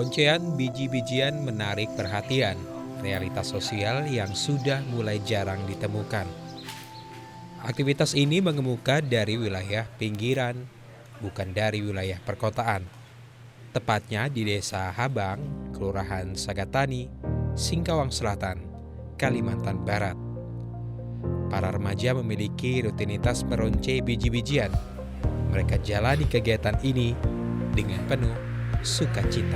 Peroncean biji-bijian menarik perhatian, realitas sosial yang sudah mulai jarang ditemukan. Aktivitas ini mengemuka dari wilayah pinggiran, bukan dari wilayah perkotaan. Tepatnya di Desa Habang, Kelurahan Sagatani, Singkawang Selatan, Kalimantan Barat. Para remaja memiliki rutinitas meronce biji-bijian. Mereka jalani kegiatan ini dengan penuh sukacita.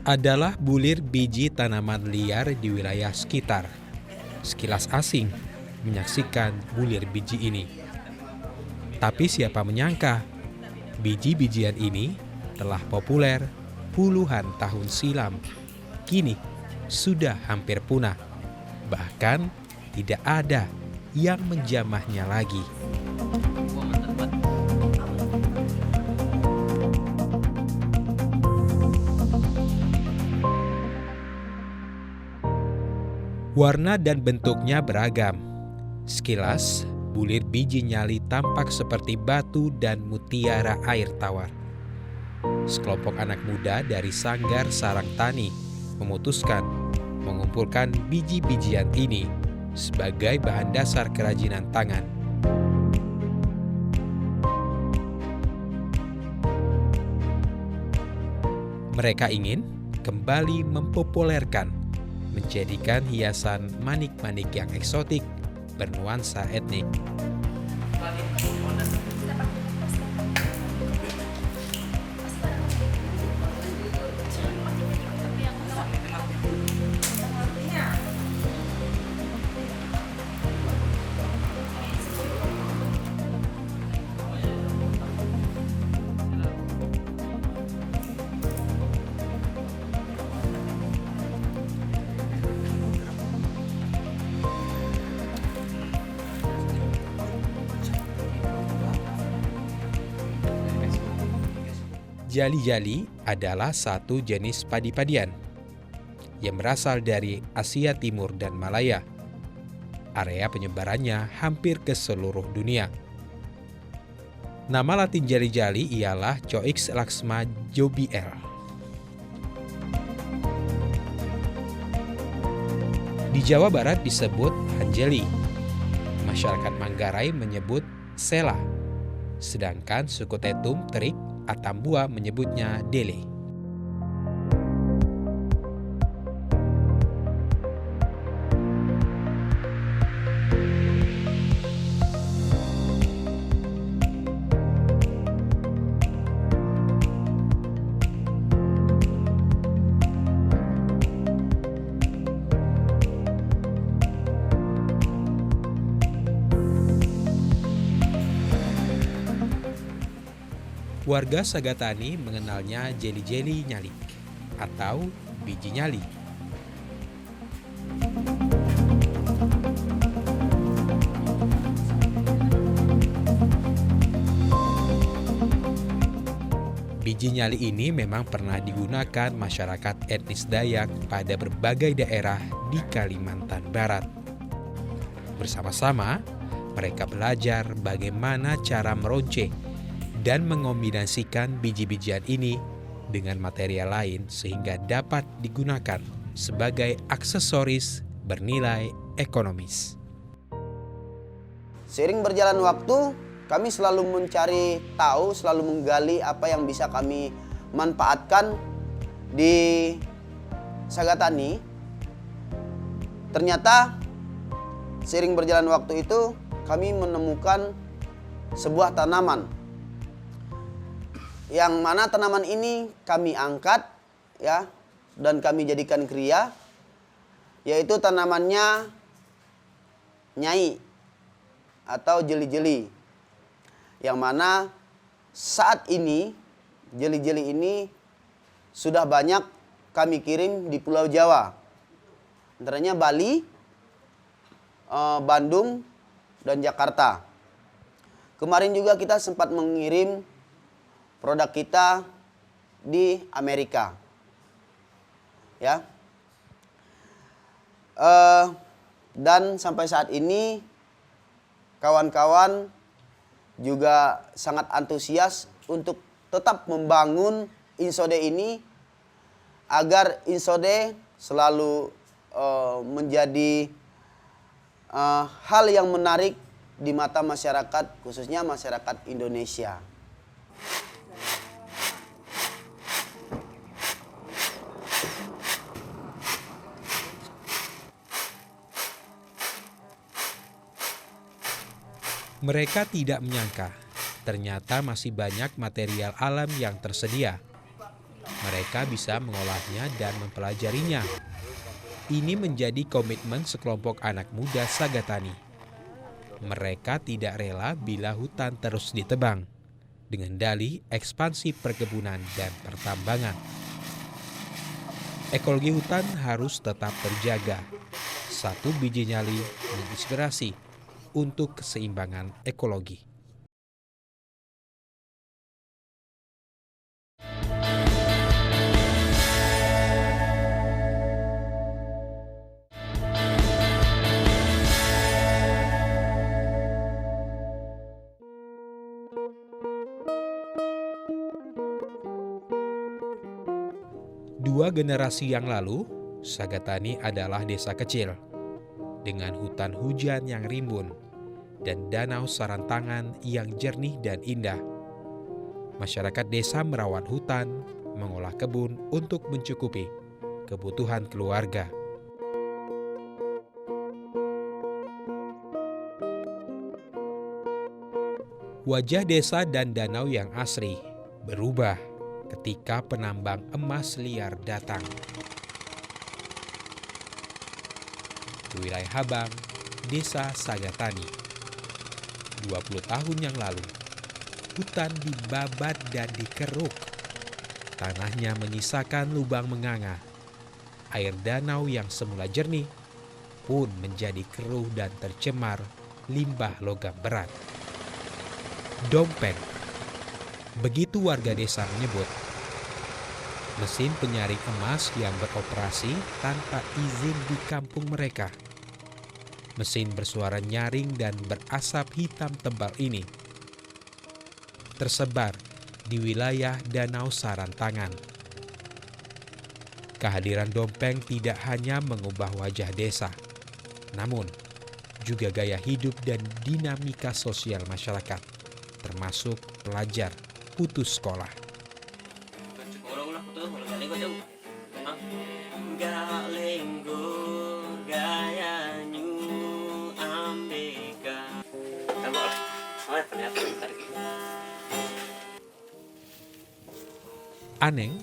Adalah bulir biji tanaman liar di wilayah sekitar. Sekilas asing menyaksikan bulir biji ini. Tapi siapa menyangka biji-bijian ini telah populer puluhan tahun silam. Kini sudah hampir punah. Bahkan tidak ada yang menjamahnya lagi. Warna dan bentuknya beragam. Sekilas, bulir biji nyali tampak seperti batu dan mutiara air tawar. Sekelompok anak muda dari Sanggar Sarang Tani memutuskan mengumpulkan biji-bijian ini sebagai bahan dasar kerajinan tangan. Mereka ingin kembali mempopulerkan, menjadikan hiasan manik-manik yang eksotik bernuansa etnik. Jali-jali adalah satu jenis padi-padian yang berasal dari Asia Timur dan Malaya. Area penyebarannya hampir ke seluruh dunia. Nama latin jali-jali ialah Coix laxma jobiel. Di Jawa Barat disebut hanjeli. Masyarakat Manggarai menyebut sela. Sedangkan suku Tetum, Terik, Atambua menyebutnya dele. Warga Sagatani mengenalnya jeli-jeli nyalik atau biji nyali. Biji nyali ini memang pernah digunakan masyarakat etnis Dayak pada berbagai daerah di Kalimantan Barat. Bersama-sama, mereka belajar bagaimana cara meronce dan mengombinasikan biji-bijian ini dengan material lain sehingga dapat digunakan sebagai aksesoris bernilai ekonomis. Seiring berjalan waktu, kami selalu mencari tahu, selalu menggali apa yang bisa kami manfaatkan di Sagatani. Ternyata seiring berjalan waktu itu kami menemukan sebuah tanaman, yang mana tanaman ini kami angkat ya dan kami jadikan kriya, yaitu tanamannya nyai atau jeli-jeli, yang mana saat ini jeli-jeli ini sudah banyak kami kirim di Pulau Jawa, antaranya Bali, Bandung, dan Jakarta. Kemarin juga kita sempat mengirim produk kita di Amerika. Ya. Dan sampai saat ini kawan-kawan juga sangat antusias untuk tetap membangun Insode ini agar Insode selalu menjadi hal yang menarik di mata masyarakat, khususnya masyarakat Indonesia. Mereka tidak menyangka, ternyata masih banyak material alam yang tersedia. Mereka bisa mengolahnya dan mempelajarinya. Ini menjadi komitmen sekelompok anak muda Sagatani. Mereka tidak rela bila hutan terus ditebang, dengan dalih ekspansi perkebunan dan pertambangan. Ekologi hutan harus tetap terjaga. Satu biji nyali menginspirasi untuk keseimbangan ekologi. Dua generasi yang lalu, Sagatani adalah desa kecil dengan hutan hujan yang rimbun dan danau sarantangan yang jernih dan indah. Masyarakat desa merawat hutan, mengolah kebun untuk mencukupi kebutuhan keluarga. Wajah desa dan danau yang asri berubah ketika penambang emas liar datang. Di wilayah Habang, desa Sagatani. 20 tahun yang lalu, hutan dibabat dan dikeruk. Tanahnya menyisakan lubang menganga. Air danau yang semula jernih pun menjadi keruh dan tercemar limbah logam berat. Dompeng, begitu warga desa menyebut. Mesin penyaring emas yang beroperasi tanpa izin di kampung mereka. Mesin bersuara nyaring dan berasap hitam tebal ini tersebar di wilayah Danau Sarantangan. Kehadiran Dompeng tidak hanya mengubah wajah desa, namun juga gaya hidup dan dinamika sosial masyarakat, termasuk pelajar putus sekolah. Aneng,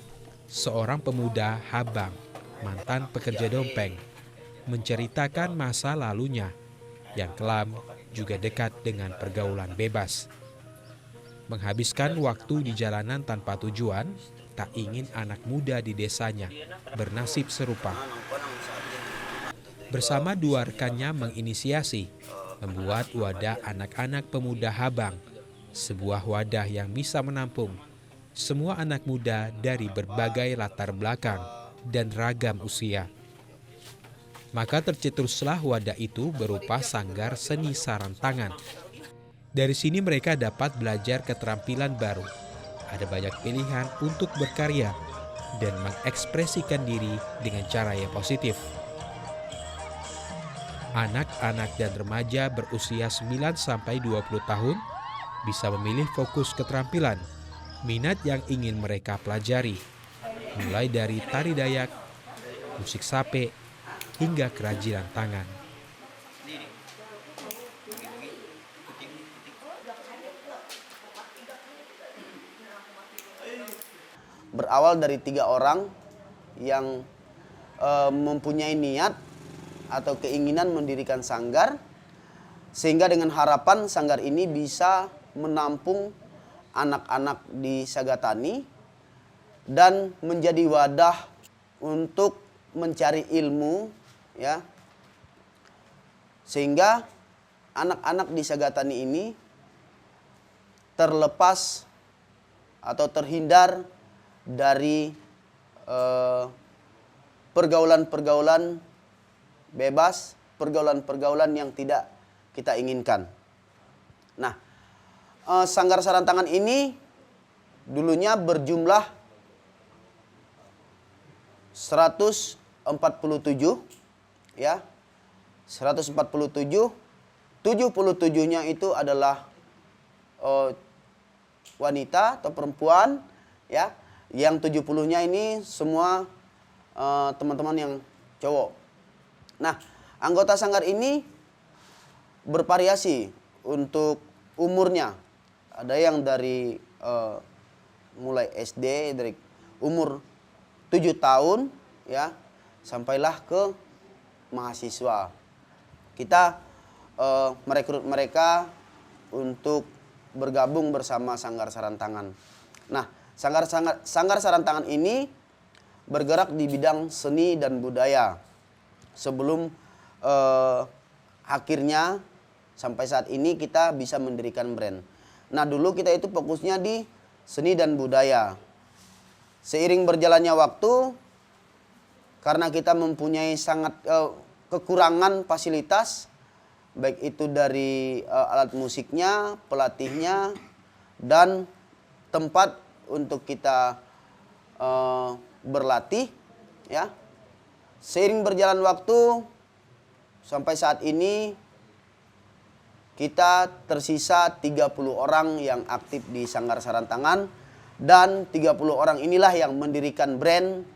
seorang pemuda Habang, mantan pekerja Dompeng, menceritakan masa lalunya yang kelam juga dekat dengan pergaulan bebas. Menghabiskan waktu di jalanan tanpa tujuan, tak ingin anak muda di desanya bernasib serupa. Bersama dua rekannya menginisiasi, membuat wadah anak-anak pemuda Habang, sebuah wadah yang bisa menampung semua anak muda dari berbagai latar belakang dan ragam usia. Maka tercetuslah wadah itu berupa Sanggar Seni Sarantangan. Dari sini mereka dapat belajar keterampilan baru. Ada banyak pilihan untuk berkarya dan mengekspresikan diri dengan cara yang positif. Anak-anak dan remaja berusia 9-20 tahun bisa memilih fokus keterampilan, minat yang ingin mereka pelajari, mulai dari tari Dayak, musik sape, hingga kerajinan tangan. Berawal dari 3 orang yang mempunyai niat atau keinginan mendirikan sanggar, sehingga dengan harapan sanggar ini bisa menampung anak-anak di Sagatani dan menjadi wadah untuk mencari ilmu, ya, sehingga anak-anak di Sagatani ini terlepas atau terhindar dari pergaulan-pergaulan bebas, pergaulan-pergaulan yang tidak kita inginkan. Nah, Sanggar Sarantangan ini dulunya berjumlah 147 ya. 147, 77-nya itu adalah wanita atau perempuan ya. Yang 70-nya ini semua teman-teman yang cowok. Nah, anggota sanggar ini bervariasi untuk umurnya. Ada yang dari mulai SD dari umur 7 tahun ya sampailah ke mahasiswa. Kita merekrut mereka untuk bergabung bersama Sanggar Sarantangan. Nah, Sanggar Sarantangan ini bergerak di bidang seni dan budaya. Sebelum akhirnya sampai saat ini kita bisa mendirikan brand. Nah, dulu kita itu fokusnya di seni dan budaya. Seiring berjalannya waktu, karena kita mempunyai sangat kekurangan fasilitas, baik itu dari alat musiknya, pelatihnya, dan tempat untuk kita berlatih, ya. Seiring berjalan waktu, sampai saat ini kita tersisa 30 orang yang aktif di Sanggar Sarantangan, dan 30 orang inilah yang mendirikan brand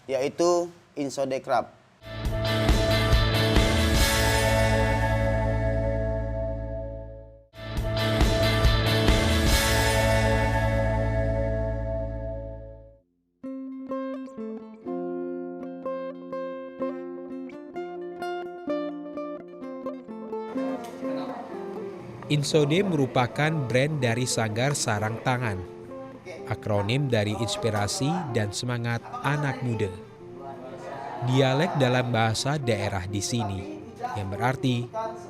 yaitu Insode Craft. Insode merupakan brand dari Sanggar Sarantangan, akronim dari inspirasi dan semangat anak muda. Dialek dalam bahasa daerah di sini yang berarti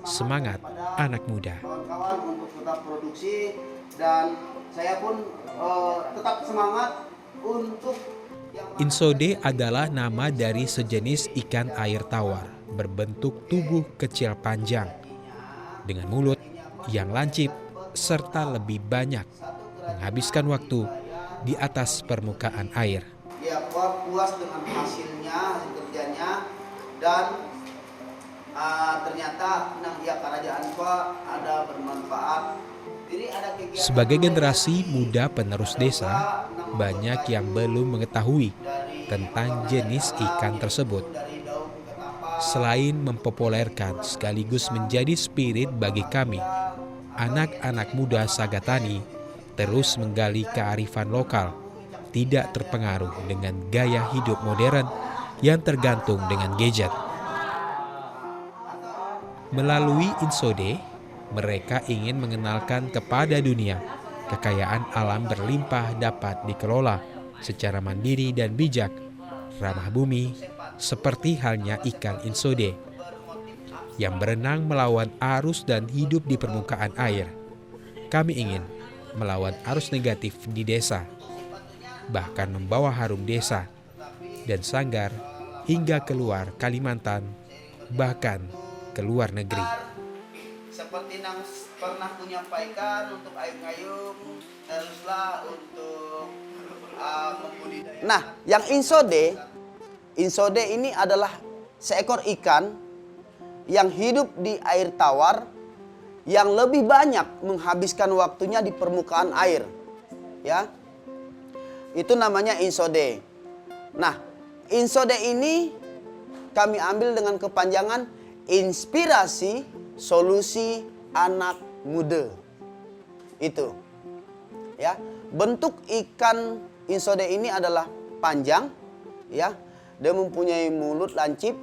semangat anak muda. Kawan-kawan untuk tetap produksi dan saya pun tetap semangat untuk Insode adalah nama dari sejenis ikan air tawar berbentuk tubuh kecil panjang dengan mulut yang lancip serta lebih banyak menghabiskan waktu di atas permukaan air. Dia puas dengan hasil kerjanya dan ternyata kerajaan ada bermanfaat. Sebagai generasi muda penerus desa, banyak yang belum mengetahui tentang jenis ikan tersebut. Selain mempopulerkan sekaligus menjadi spirit bagi kami, anak-anak muda Sagatani terus menggali kearifan lokal, tidak terpengaruh dengan gaya hidup modern yang tergantung dengan gadget. Melalui Insode, mereka ingin mengenalkan kepada dunia kekayaan alam berlimpah dapat dikelola secara mandiri dan bijak, ramah bumi, seperti halnya ikan Insode yang berenang melawan arus dan hidup di permukaan air. Kami ingin melawan arus negatif di desa, bahkan membawa harum desa dan sanggar hingga keluar Kalimantan, bahkan ke luar negeri. Seperti yang pernah menyampaikan untuk ayung-ayung, teruslah untuk membudidaya. Nah, yang Insode ini adalah seekor ikan yang hidup di air tawar yang lebih banyak menghabiskan waktunya di permukaan air. Ya. Itu namanya Insode. Nah, Insode ini kami ambil dengan kepanjangan inspirasi solusi anak muda. Itu. Ya. Bentuk ikan Insode ini adalah panjang, ya. Dia mempunyai mulut lancip.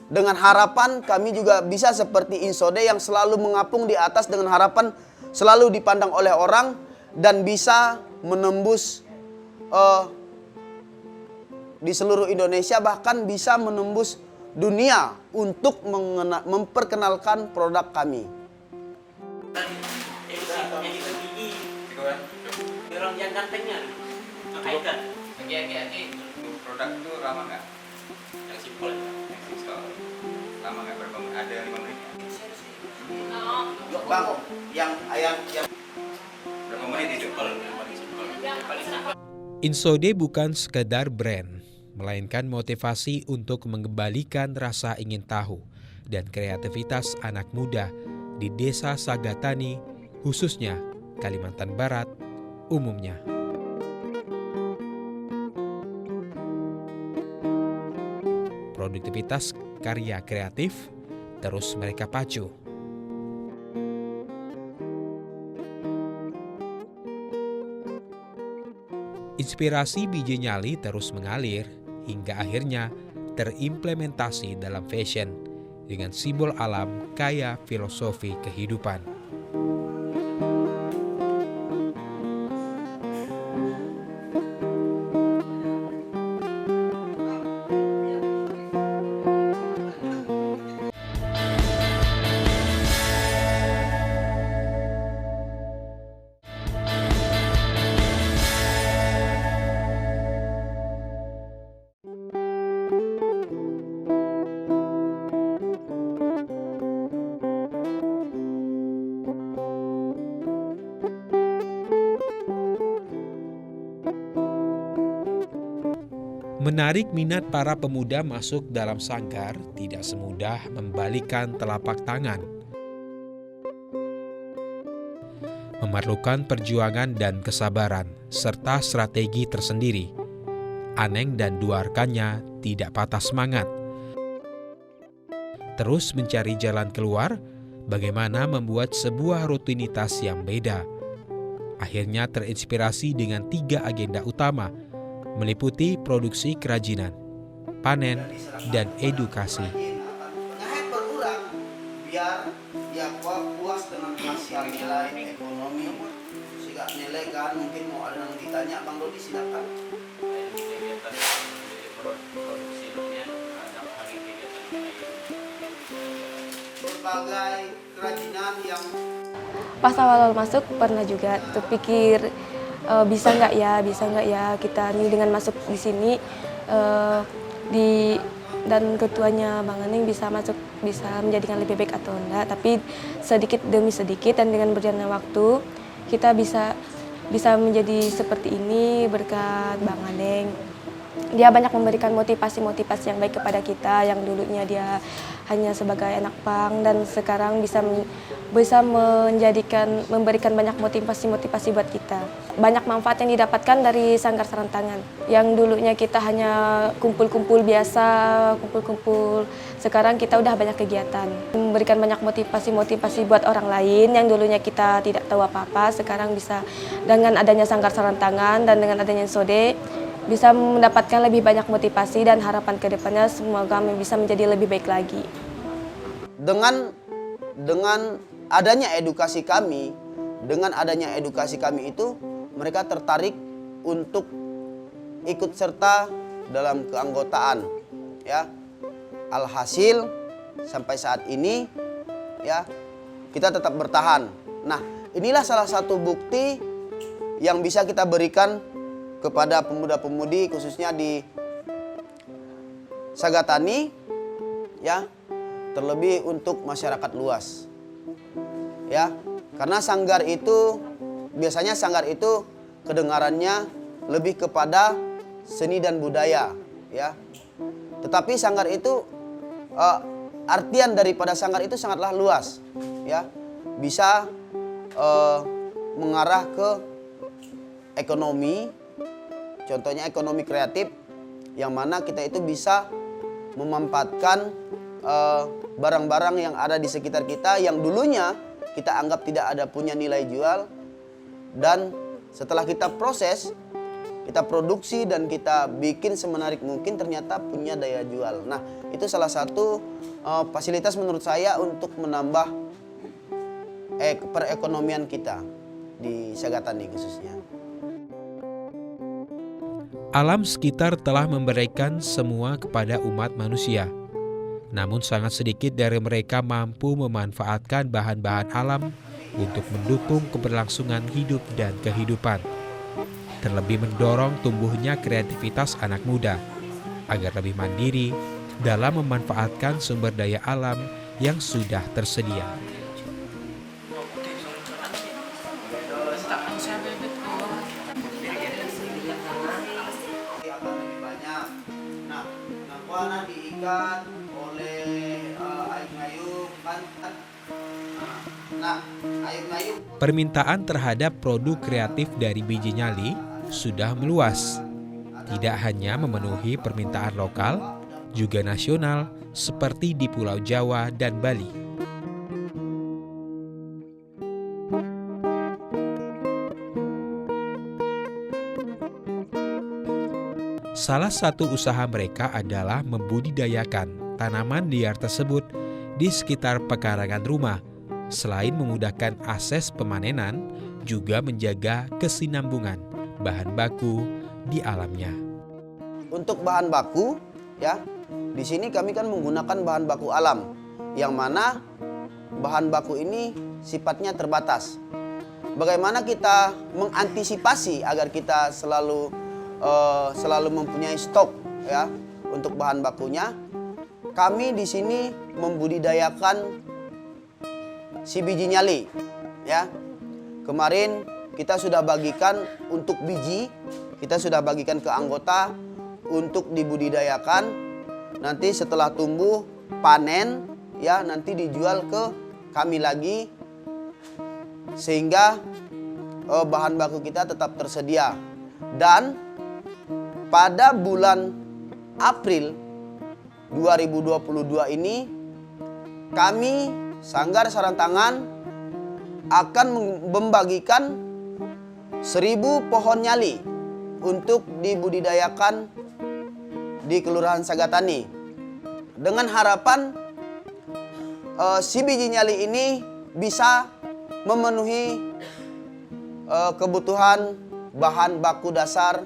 Dengan harapan kami juga bisa seperti Insode yang selalu mengapung di atas dengan harapan selalu dipandang oleh orang dan bisa menembus di seluruh Indonesia, bahkan bisa menembus dunia untuk memperkenalkan produk kami. orang yang gantengnya. Makaikan. Lagi produk itu lama nggak? Yang simpel. Yang simpel. Lama nggak berapa menit? Ada 5 menit ya? Bang, yang Berapa menit itu? Insode bukan sekedar brand, melainkan motivasi untuk mengembalikan rasa ingin tahu dan kreativitas anak muda di Desa Sagatani, khususnya Kalimantan Barat umumnya. Produktivitas karya kreatif terus mereka pacu. Inspirasi biji nyali terus mengalir hingga akhirnya terimplementasi dalam fashion dengan simbol alam kaya filosofi kehidupan. Menarik minat para pemuda masuk dalam sanggar tidak semudah membalikan telapak tangan. Memerlukan perjuangan dan kesabaran, serta strategi tersendiri. Aneng dan dua rekannya tidak patah semangat. Terus mencari jalan keluar, bagaimana membuat sebuah rutinitas yang beda. Akhirnya terinspirasi dengan 3 agenda utama, meliputi produksi kerajinan, panen, dan edukasi. Ngehead berkurang biar dia puas dengan hasil nilai ekonomi. Sehingga nilai kan mungkin mau ada yang ditanya, Bang Dodi silakan. Berbagai kerajinan yang Pas awal masuk pernah juga terpikir bisa nggak ya kita nih dengan masuk di sini dan ketuanya Bang Aning bisa menjadikan lebih baik atau enggak, tapi sedikit demi sedikit dan dengan berjalannya waktu kita bisa menjadi seperti ini berkat Bang Aning. Dia banyak memberikan motivasi yang baik kepada kita, yang dulunya dia hanya sebagai anak pang dan sekarang bisa memberikan banyak motivasi buat kita. Banyak manfaat yang didapatkan dari Sanggar Sarantangan. Yang dulunya kita hanya kumpul-kumpul biasa, sekarang kita udah banyak kegiatan. Memberikan banyak motivasi buat orang lain yang dulunya kita tidak tahu apa-apa, sekarang bisa dengan adanya Sanggar Sarantangan dan dengan adanya Sode bisa mendapatkan lebih banyak motivasi dan harapan ke depannya semoga bisa menjadi lebih baik lagi. Dengan adanya edukasi kami itu mereka tertarik untuk ikut serta dalam keanggotaan, ya. Alhasil sampai saat ini ya kita tetap bertahan. Nah, inilah salah satu bukti yang bisa kita berikan kepada pemuda-pemudi khususnya di Sagatani, ya, terlebih untuk masyarakat luas, ya, karena biasanya sanggar itu kedengarannya lebih kepada seni dan budaya, ya, tetapi sanggar itu artian daripada sanggar itu sangatlah luas, ya, bisa mengarah ke ekonomi. Contohnya ekonomi kreatif, yang mana kita itu bisa memanfaatkan barang-barang yang ada di sekitar kita yang dulunya kita anggap tidak ada punya nilai jual, dan setelah kita proses, kita produksi dan kita bikin semenarik mungkin ternyata punya daya jual. Nah, itu salah satu fasilitas menurut saya untuk menambah perekonomian kita di Sagatani khususnya. Alam sekitar telah memberikan semua kepada umat manusia. Namun sangat sedikit dari mereka mampu memanfaatkan bahan-bahan alam untuk mendukung keberlangsungan hidup dan kehidupan. terlebih mendorong tumbuhnya kreativitas anak muda agar lebih mandiri dalam memanfaatkan sumber daya alam yang sudah tersedia. Akan lebih banyak. Nah, nangkuana diikat oleh ayung-ayung kan. Nah, ayung-ayung. Permintaan terhadap produk kreatif dari biji nyali sudah meluas. Tidak hanya memenuhi permintaan lokal, juga nasional seperti di Pulau Jawa dan Bali. Salah satu usaha mereka adalah membudidayakan tanaman liar tersebut di sekitar pekarangan rumah. Selain memudahkan akses pemanenan, juga menjaga kesinambungan bahan baku di alamnya. Untuk bahan baku, ya, di sini kami kan menggunakan bahan baku alam, yang mana bahan baku ini sifatnya terbatas. Bagaimana kita mengantisipasi agar kita selalu mempunyai stok, ya, untuk bahan bakunya? Kami di sini membudidayakan si biji nyali, ya. Kemarin kita sudah bagikan untuk biji, kita sudah bagikan ke anggota untuk dibudidayakan. Nanti setelah tumbuh, panen, ya, nanti dijual ke kami lagi sehingga bahan baku kita tetap tersedia. Dan pada bulan April 2022 ini kami Sanggar Sarantangan akan membagikan 1000 pohon nyali untuk dibudidayakan di Kelurahan Sagatani, dengan harapan si biji nyali ini bisa memenuhi kebutuhan bahan baku dasar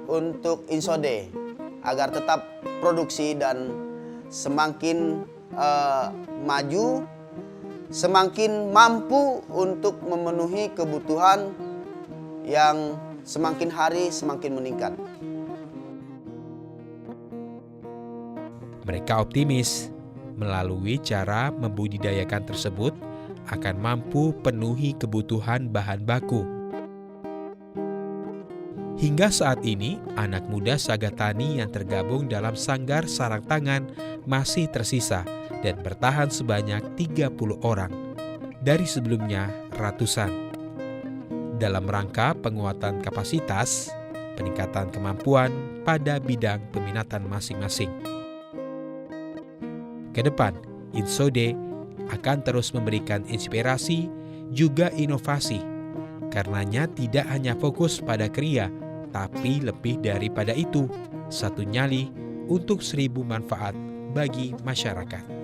untuk Insode agar tetap produksi dan semakin maju, semakin mampu untuk memenuhi kebutuhan yang semakin hari semakin meningkat. Mereka optimis melalui cara membudidayakan tersebut akan mampu penuhi kebutuhan bahan baku. Hingga saat ini, anak muda Sagatani yang tergabung dalam Sanggar Sarangtangan masih tersisa dan bertahan sebanyak 30 orang, dari sebelumnya ratusan. Dalam rangka penguatan kapasitas, peningkatan kemampuan pada bidang peminatan masing-masing. Ke depan, Insode akan terus memberikan inspirasi juga inovasi, karenanya tidak hanya fokus pada kriya, tapi lebih daripada itu, satu nyali untuk 1000 manfaat bagi masyarakat.